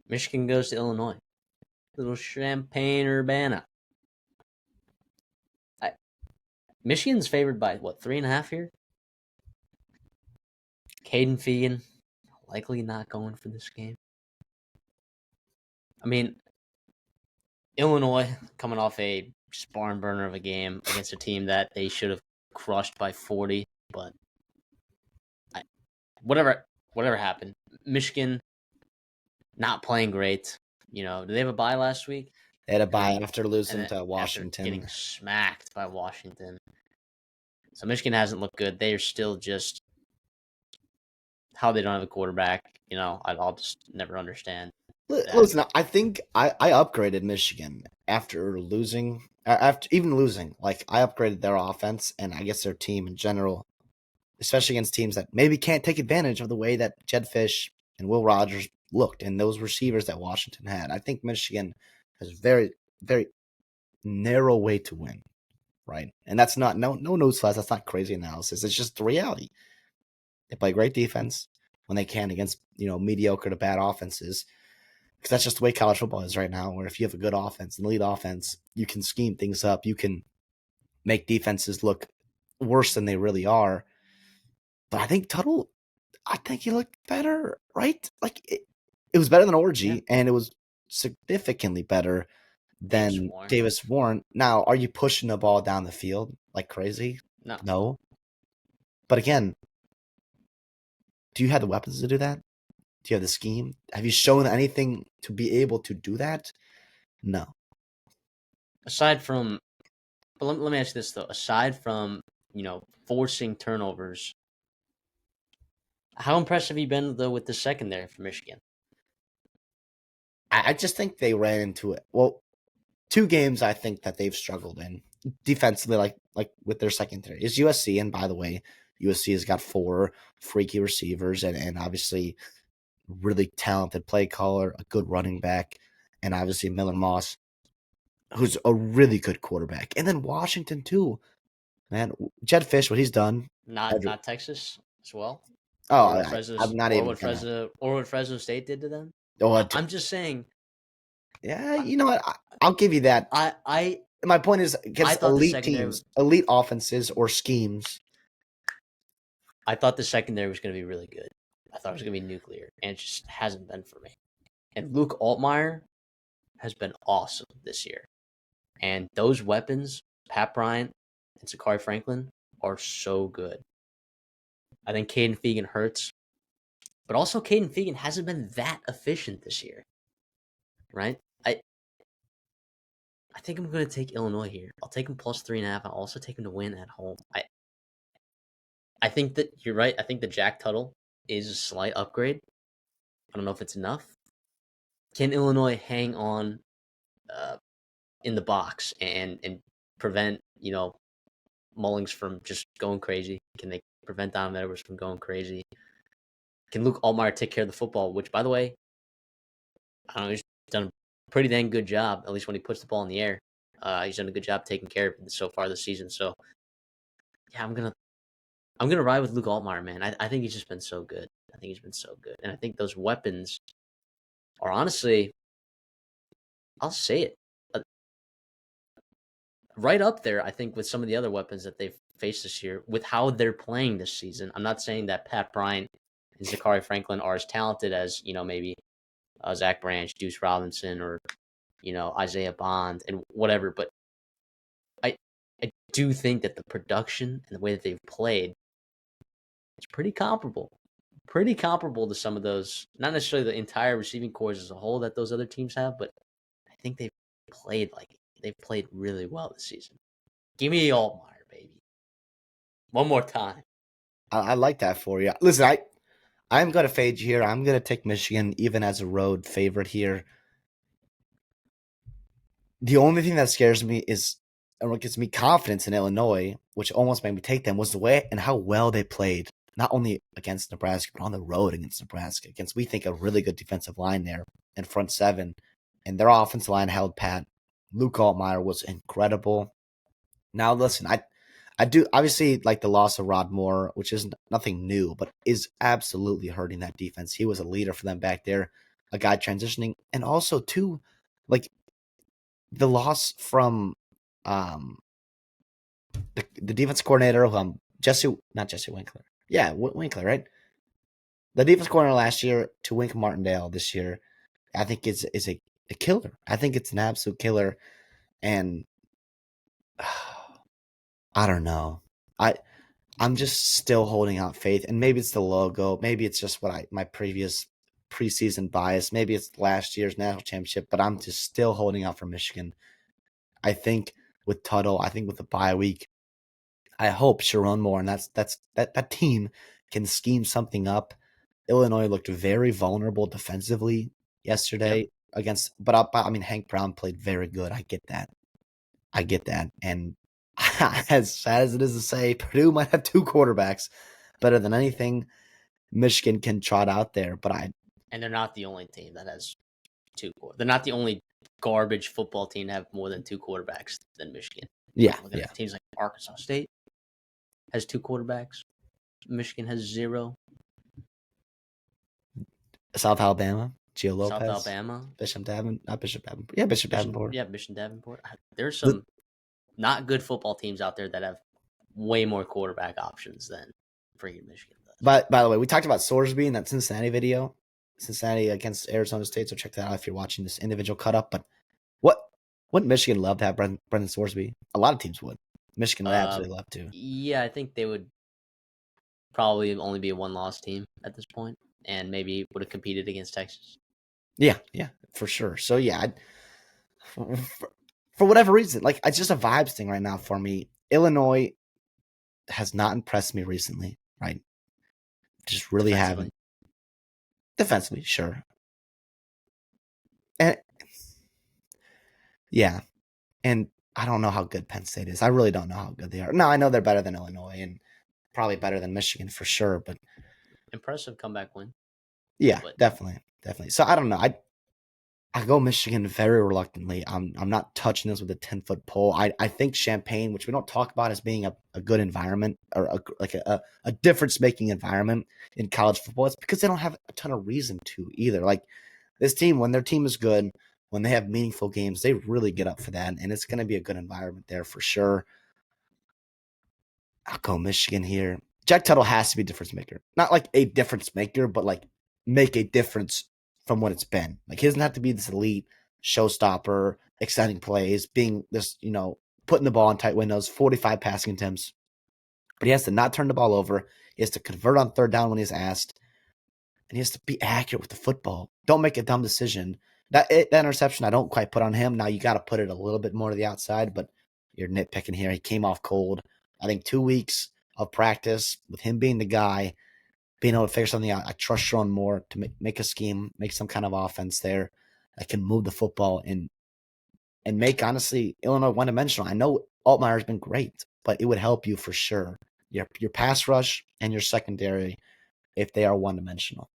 Michigan goes to Illinois. Little Champaign-Urbana. Michigan's favored by, 3.5 here? Caden Fegan likely not going for this game. I mean, Illinois coming off a barn burner of a game against a team that they should have crushed by 40, but whatever happened. Michigan not playing great. Did they have a bye last week? They had a bye after losing to Washington. After getting smacked by Washington. So Michigan hasn't looked good. They are still just how they don't have a quarterback. I'll just never understand. Listen, I think I upgraded Michigan after losing. After even losing, I upgraded their offense and I guess their team in general, especially against teams that maybe can't take advantage of the way that Jed Fish and Will Rogers looked and those receivers that Washington had. I think Michigan has a very, very narrow way to win, right? And that's not no newsflash. That's not crazy analysis. It's just the reality. They play great defense when they can against mediocre to bad offenses. Because that's just the way college football is right now, where if you have a good offense, an elite offense, you can scheme things up. You can make defenses look worse than they really are. But I think Tuttle, he looked better, right? It was better than Orgy, and it was significantly better than Davis Warren. Now, are you pushing the ball down the field like crazy? No. But again, do you have the weapons to do that? Do you have the scheme? Have you shown anything to be able to do that? No. Aside from, but let me ask you this though. Aside from forcing turnovers, how impressed have you been though with the secondary for Michigan? I just think they ran into it. Well, 2 games I think that they've struggled in defensively, like with their secondary is USC. And by the way, USC has got 4 freaky receivers and obviously really talented play caller, a good running back, and obviously Miller Moss, who's a really good quarterback. And then Washington too, man. Jed Fish, what he's done. Not Texas as well. Oh, I'm not even. What Fresno State did to them. I'm just saying. Yeah, you know what? I'll give you that. My point is against elite teams, elite offenses or schemes. I thought the secondary was going to be really good. I thought it was going to be nuclear, and it just hasn't been for me. And Luke Altmaier has been awesome this year. And those weapons, Pat Bryant and Zachary Franklin, are so good. I think Caden Fegan hurts. But also Caden Fegan hasn't been that efficient this year. Right? I think I'm going to take Illinois here. I'll take him plus 3.5. I'll also take him to win at home. I think that you're right. I think the Jack Tuttle is a slight upgrade. I don't know if it's enough. Can Illinois hang on in the box and prevent, Mullings from just going crazy? Can they prevent Donovan Edwards from going crazy? Can Luke Altmaier take care of the football? Which, by the way, I don't know, he's done a pretty dang good job, at least when he puts the ball in the air. He's done a good job taking care of it so far this season. So, yeah, I'm gonna ride with Luke Altmaier, man. I think he's just been so good. And I think those weapons are honestly, I'll say it, right up there, I think, with some of the other weapons that they've faced this year with how they're playing this season. I'm not saying that Pat Bryant and Zachary Franklin are as talented as, maybe Zach Branch, Deuce Robinson, or, Isaiah Bond and whatever. But I do think that the production and the way that they've played is pretty comparable. Pretty comparable to some of those, not necessarily the entire receiving corps as a whole that those other teams have, but I think they've played really well this season. Give me Altmaier, baby. One more time. I like that for you. Listen, I'm going to fade you here. I'm going to take Michigan even as a road favorite here. The only thing that scares me is, and what gives me confidence in Illinois, which almost made me take them, was the way and how well they played, not only against Nebraska, but on the road against Nebraska. Against, we think, a really good defensive line there in front 7, and their offensive line held pat. Luke Altmaier was incredible. Now, listen, I do obviously like the loss of Rod Moore, which is nothing new, but is absolutely hurting that defense. He was a leader for them back there. a guy transitioning, and also too, like the loss from the defense coordinator, not Jesse Winkler. Yeah, Winkler, right? The defense coordinator last year to Wink Martindale this year, I think is a killer. I think it's an absolute killer, and I don't know. I'm just still holding out faith, and maybe it's the logo, maybe it's just my previous preseason bias, maybe it's last year's national championship, but I'm just still holding out for Michigan. I think with Tuttle, I think with the bye week, I hope Sharon Moore and that team can scheme something up. Illinois looked very vulnerable defensively yesterday but I mean Hank Brown played very good. I get that. And as sad as it is to say, Purdue might have two quarterbacks better than anything Michigan can trot out there. And they're not the only team that has two. They're not the only garbage football team to have more than two quarterbacks than Michigan. Yeah, Look at teams like Arkansas State has two quarterbacks. Michigan has zero. South Alabama, Gio Lopez. South Alabama. Bishop Davenport. Yeah, Bishop Davenport. Yeah, Bishop Davenport. There's some not good football teams out there that have way more quarterback options than freaking Michigan does. But by the way, we talked about Sorsby in that Cincinnati video. Cincinnati against Arizona State, so check that out if you're watching this individual cut up. But wouldn't Michigan love to have Brendan Sorsby? A lot of teams would. Michigan would absolutely love to. Yeah, I think they would probably only be a one-loss team at this point, and maybe would have competed against Texas. Yeah, for sure. So yeah, for whatever reason, like it's just a vibes thing right now for me. Illinois has not impressed me recently, right? Just really haven't. Defensively, sure. And yeah, and I don't know how good Penn State is. I really don't know how good they are. No, I know they're better than Illinois and probably better than Michigan for sure, but impressive comeback win. Yeah, definitely. So I don't know. I go Michigan very reluctantly. I'm not touching this with a 10-foot pole. I think Champaign, which we don't talk about as being a good environment or a difference-making environment in college football, it's because they don't have a ton of reason to either. Like this team, when their team is good, when they have meaningful games, they really get up for that, and it's going to be a good environment there for sure. I'll go Michigan here. Jack Tuttle has to be a difference maker. Not like a difference maker, but like make a difference from what it's been. Like he doesn't have to be this elite showstopper, exciting plays, being this, putting the ball in tight windows, 45 passing attempts. But he has to not turn the ball over. He has to convert on third down when he's asked. And he has to be accurate with the football. Don't make a dumb decision. That interception, I don't quite put on him. Now you got to put it a little bit more to the outside, but you're nitpicking here. He came off cold. I think 2 weeks of practice with him being the guy, being able to figure something out. I trust Sharon Moore to make a scheme, make some kind of offense there that can move the football and make, honestly, Illinois one-dimensional. I know Altmaier's been great, but it would help you for sure. Your pass rush and your secondary if they are one-dimensional.